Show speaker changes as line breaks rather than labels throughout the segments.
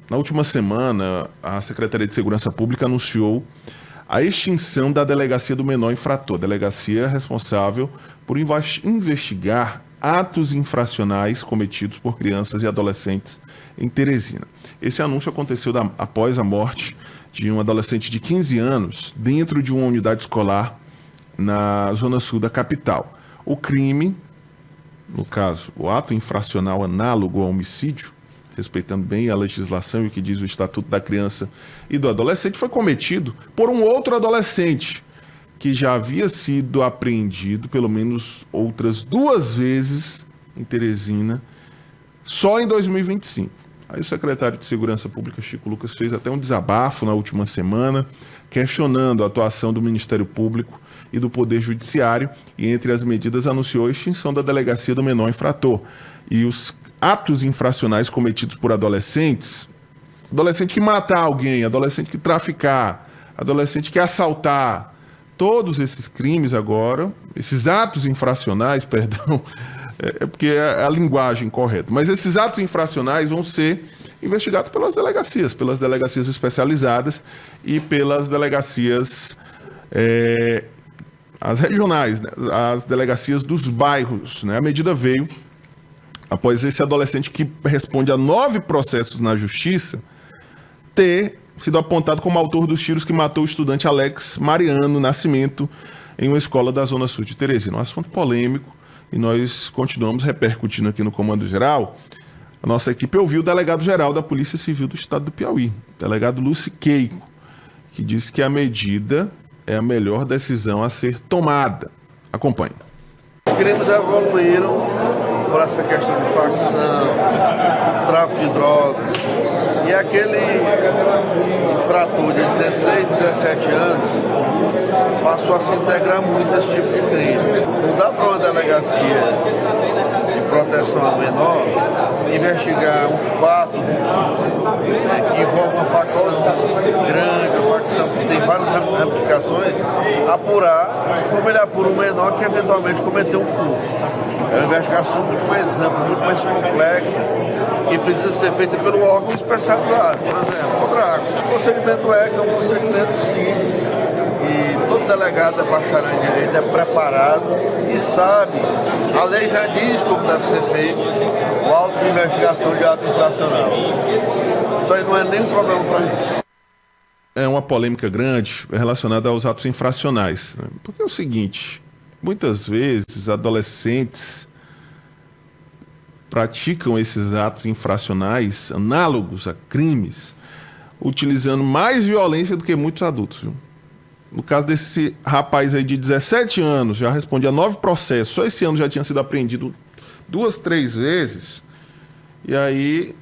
Na última semana, a Secretaria de Segurança Pública anunciou a extinção da Delegacia do Menor Infrator, delegacia responsável por investigar atos infracionais cometidos por crianças e adolescentes em Teresina. Esse anúncio aconteceu após a morte de um adolescente de 15 anos dentro de uma unidade escolar na zona sul da capital. O crime, no caso, o ato infracional análogo ao homicídio, respeitando bem a legislação e o que diz o Estatuto da Criança e do Adolescente, foi cometido por um outro adolescente que já havia sido apreendido pelo menos outras 2 vezes em Teresina, só em 2025. Aí o secretário de Segurança Pública, Chico Lucas, fez até um desabafo na última semana, questionando a atuação do Ministério Público e do Poder Judiciário, e entre as medidas anunciou a extinção da Delegacia do Menor Infrator. E os atos infracionais cometidos por adolescentes, adolescente que matar alguém, adolescente que traficar, adolescente que assaltar, todos esses crimes agora, esses atos infracionais, perdão, porque é a linguagem correta, mas esses atos infracionais vão ser investigados pelas delegacias especializadas e pelas delegacias as regionais, né, as delegacias dos bairros, né? A medida veio após esse adolescente, que responde a 9 processos na justiça, ter sido apontado como autor dos tiros que matou o estudante Alex Mariano Nascimento em uma escola da Zona Sul de Teresina. Um assunto polêmico, e nós continuamos repercutindo aqui no Comando Geral. A nossa equipe ouviu o delegado-geral da Polícia Civil do Estado do Piauí, o delegado Lúcio Queico, que disse que a medida é a melhor decisão a ser tomada. Acompanhe.
Os crimes evoluíram por essa questão de facção, tráfico de drogas, e aquele infrator de 16, 17 anos passou a se integrar muito a esse tipo de crime. Não dá para uma delegacia de proteção ao menor investigar um fato que envolve uma facção grande, uma facção que tem várias ramificações, apurar como ele apura um menor que eventualmente cometeu um furto. É uma investigação muito mais ampla, muito mais complexa, que precisa ser feita pelo órgão especializado. Por exemplo, o DRACO. O procedimento é um procedimento simples, e todo delegado da bacharel em direito é preparado e sabe, a lei já diz como deve ser feito o auto de investigação de ato infracional. Isso aí não é nenhum problema para a gente.
É uma polêmica grande relacionada aos atos infracionais, né? Porque é o seguinte, muitas vezes adolescentes praticam esses atos infracionais análogos a crimes, utilizando mais violência do que muitos adultos, viu? No caso desse rapaz aí de 17 anos, já responde a 9 processos, só esse ano já tinha sido apreendido 2, 3 vezes, e aí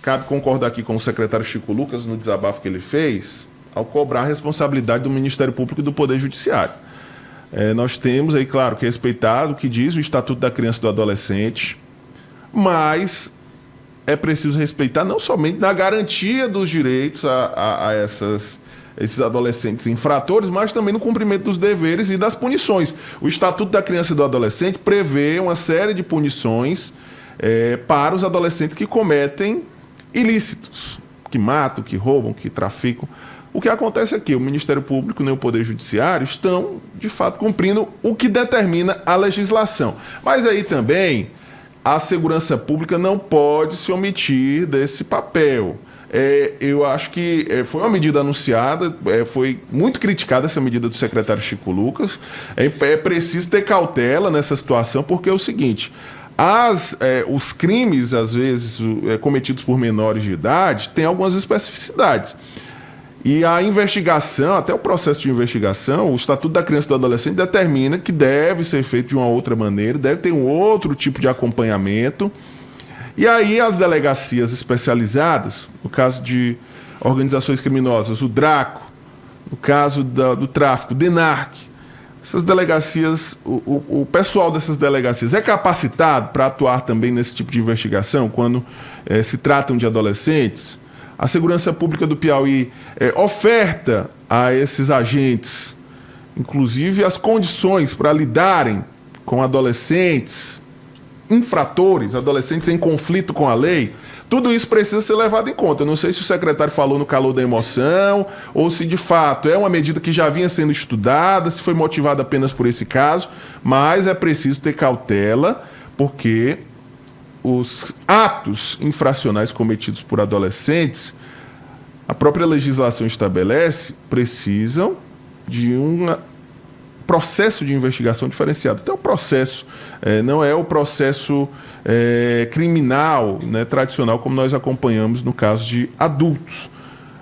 cabe concordar aqui com o secretário Chico Lucas no desabafo que ele fez, ao cobrar a responsabilidade do Ministério Público e do Poder Judiciário. Nós temos aí, claro, que respeitar o que diz o Estatuto da Criança e do Adolescente, mas é preciso respeitar não somente na garantia dos direitos a esses adolescentes infratores, mas também no cumprimento dos deveres e das punições. O Estatuto da Criança e do Adolescente prevê uma série de punições para os adolescentes que cometem ilícitos, que matam, que roubam, que traficam. O que acontece aqui, o Ministério Público e o Poder Judiciário estão, de fato, cumprindo o que determina a legislação. Mas aí também a segurança pública não pode se omitir desse papel. Eu acho que foi uma medida anunciada, foi muito criticada essa medida do secretário Chico Lucas. É preciso ter cautela nessa situação, porque é o seguinte, os crimes, às vezes, cometidos por menores de idade, têm algumas especificidades. E a investigação, até o processo de investigação, o Estatuto da Criança e do Adolescente determina que deve ser feito de uma outra maneira, deve ter um outro tipo de acompanhamento. E aí as delegacias especializadas, no caso de organizações criminosas, o DRACO, no caso do tráfico, o DENARC, essas delegacias, o pessoal dessas delegacias é capacitado para atuar também nesse tipo de investigação, quando se tratam de adolescentes? A Segurança Pública do Piauí oferta a esses agentes, inclusive, as condições para lidarem com adolescentes infratores, adolescentes em conflito com a lei? Tudo isso precisa ser levado em conta. Eu não sei se o secretário falou no calor da emoção ou se de fato é uma medida que já vinha sendo estudada, se foi motivada apenas por esse caso, mas é preciso ter cautela, porque os atos infracionais cometidos por adolescentes, a própria legislação estabelece, precisam de um processo de investigação diferenciado. Então, o processo não é o processo criminal, né, tradicional, como nós acompanhamos no caso de adultos.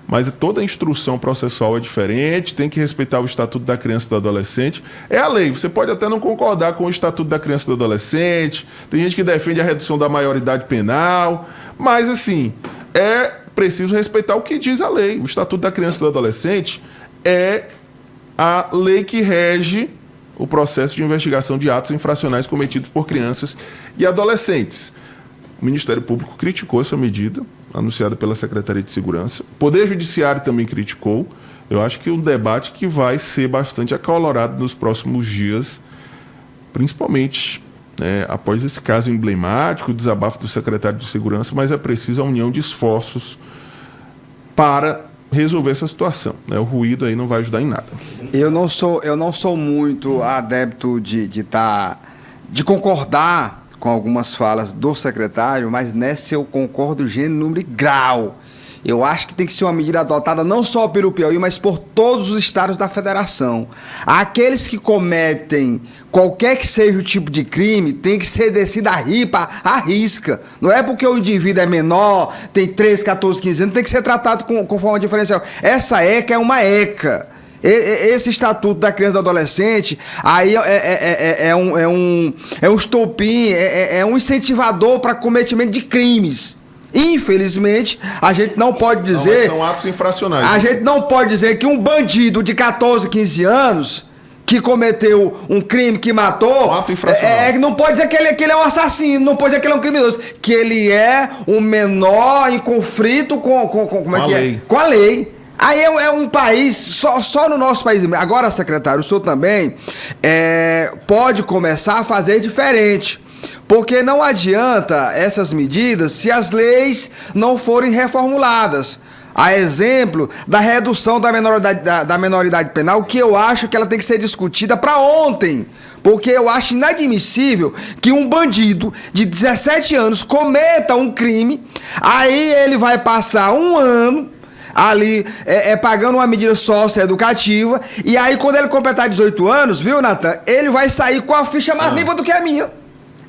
Mas toda a instrução processual é diferente, tem que respeitar o Estatuto da Criança e do Adolescente. É a lei, você pode até não concordar com o Estatuto da Criança e do Adolescente, tem gente que defende a redução da maioridade penal, mas assim, é preciso respeitar o que diz a lei. O Estatuto da Criança e do Adolescente é a lei que rege o processo de investigação de atos infracionais cometidos por crianças e adolescentes. O Ministério Público criticou essa medida, anunciada pela Secretaria de Segurança. O Poder Judiciário também criticou. Eu acho que é um debate que vai ser bastante acalorado nos próximos dias, principalmente após esse caso emblemático, o desabafo do secretário de Segurança, mas é preciso a união de esforços para resolver essa situação. O ruído aí não vai ajudar em nada.
Eu não sou muito adepto de concordar com algumas falas do secretário, mas nessa eu concordo gênero, número e grau. Eu acho que tem que ser uma medida adotada não só pelo Piauí, mas por todos os estados da federação. Aqueles que cometem qualquer que seja o tipo de crime, tem que ser descido à risca. Não é porque o indivíduo é menor, tem 13, 14, 15 anos, tem que ser tratado com forma diferencial. Essa ECA é uma ECA. Esse Estatuto da Criança e do Adolescente aí é um estopim, é um incentivador para cometimento de crimes. Infelizmente, a gente não pode dizer...
Não, são atos infracionais.
A gente não pode dizer que um bandido de 14, 15 anos que cometeu um crime, que matou...
Um ato infracional.
Não pode dizer que ele é um assassino, não pode dizer que ele é um criminoso. Que ele é um menor em conflito com a lei. Com a lei. Aí é um país, só no nosso país. Agora, secretário, o senhor também pode começar a fazer diferente. Porque não adianta essas medidas se as leis não forem reformuladas. A exemplo da redução da menoridade penal, que eu acho que ela tem que ser discutida para ontem. Porque eu acho inadmissível que um bandido de 17 anos cometa um crime, aí ele vai passar um ano ali pagando uma medida socioeducativa, e aí quando ele completar 18 anos, viu, Natan, ele vai sair com a ficha mais limpa do que a minha.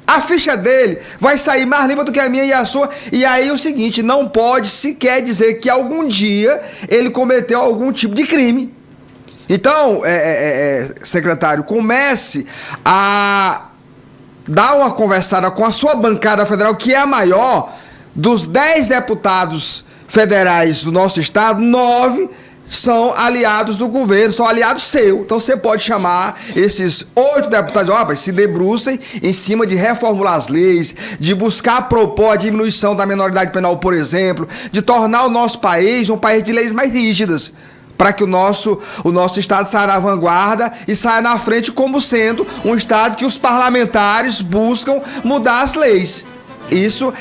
A ficha dele vai sair mais limpa do que a minha e a sua. E aí o seguinte, não pode sequer dizer que algum dia ele cometeu algum tipo de crime. Então, secretário, comece a dar uma conversada com a sua bancada federal, que é a maior. Dos 10 deputados federais do nosso estado, 9 são aliados do governo, são aliados seu. Então você pode chamar esses 8 deputados, se debrucem em cima de reformular as leis, de buscar propor a diminuição da menoridade penal, por exemplo, de tornar o nosso país um país de leis mais rígidas, para que o nosso estado saia na vanguarda e saia na frente como sendo um estado que os parlamentares buscam mudar as leis. Isso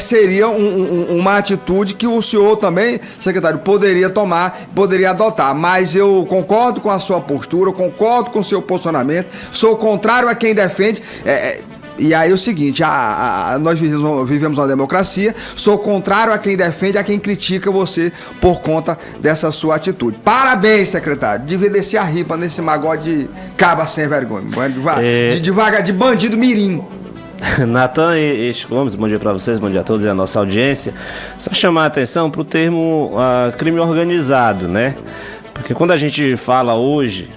seria uma atitude que o senhor também, secretário, poderia adotar. Mas eu concordo com a sua postura, concordo com o seu posicionamento, sou contrário a quem defende. E aí é o seguinte, nós vivemos uma democracia, sou contrário a quem defende, a quem critica você por conta dessa sua atitude. Parabéns, secretário, devia descer a ripa nesse magode de caba sem vergonha, de bandido mirim.
Natan e Chico Gomes, bom dia para vocês, bom dia a todos e a nossa audiência. Só chamar a atenção para o termo crime organizado, né? Porque quando a gente fala hoje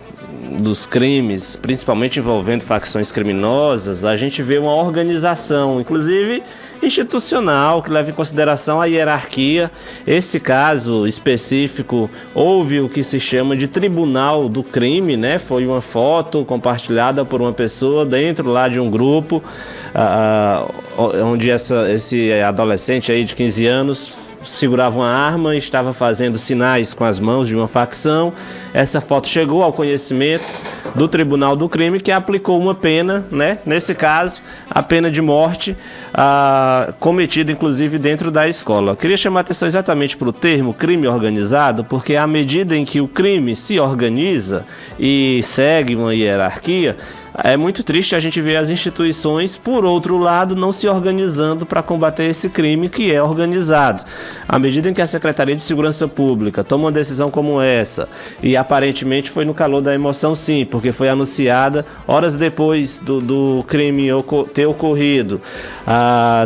dos crimes, principalmente envolvendo facções criminosas, a gente vê uma organização, inclusive institucional, que leva em consideração a hierarquia. Esse caso específico, houve o que se chama de tribunal do crime, né? Foi uma foto compartilhada por uma pessoa dentro lá de um grupo, onde esse adolescente aí de 15 anos segurava uma arma e estava fazendo sinais com as mãos de uma facção. Essa foto chegou ao conhecimento do Tribunal do Crime, que aplicou uma pena, né? Nesse caso, a pena de morte, cometida inclusive dentro da escola. Eu queria chamar a atenção exatamente para o termo crime organizado, porque à medida em que o crime se organiza e segue uma hierarquia, é muito triste a gente ver as instituições, por outro lado, não se organizando para combater esse crime que é organizado. À medida em que a Secretaria de Segurança Pública toma uma decisão como essa, e aparentemente foi no calor da emoção sim, porque foi anunciada horas depois do crime ter ocorrido,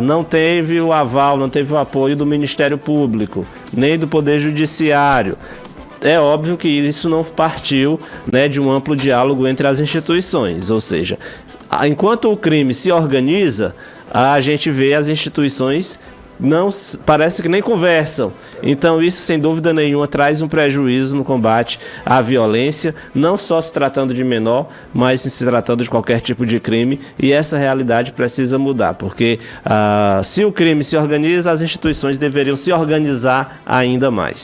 não teve o aval, não teve o apoio do Ministério Público, nem do Poder Judiciário. É óbvio que isso não partiu, né, de um amplo diálogo entre as instituições, ou seja, enquanto o crime se organiza, a gente vê as instituições não parece que nem conversam. Então isso sem dúvida nenhuma traz um prejuízo no combate à violência, não só se tratando de menor, mas se tratando de qualquer tipo de crime, e essa realidade precisa mudar, porque se o crime se organiza, as instituições deveriam se organizar ainda mais.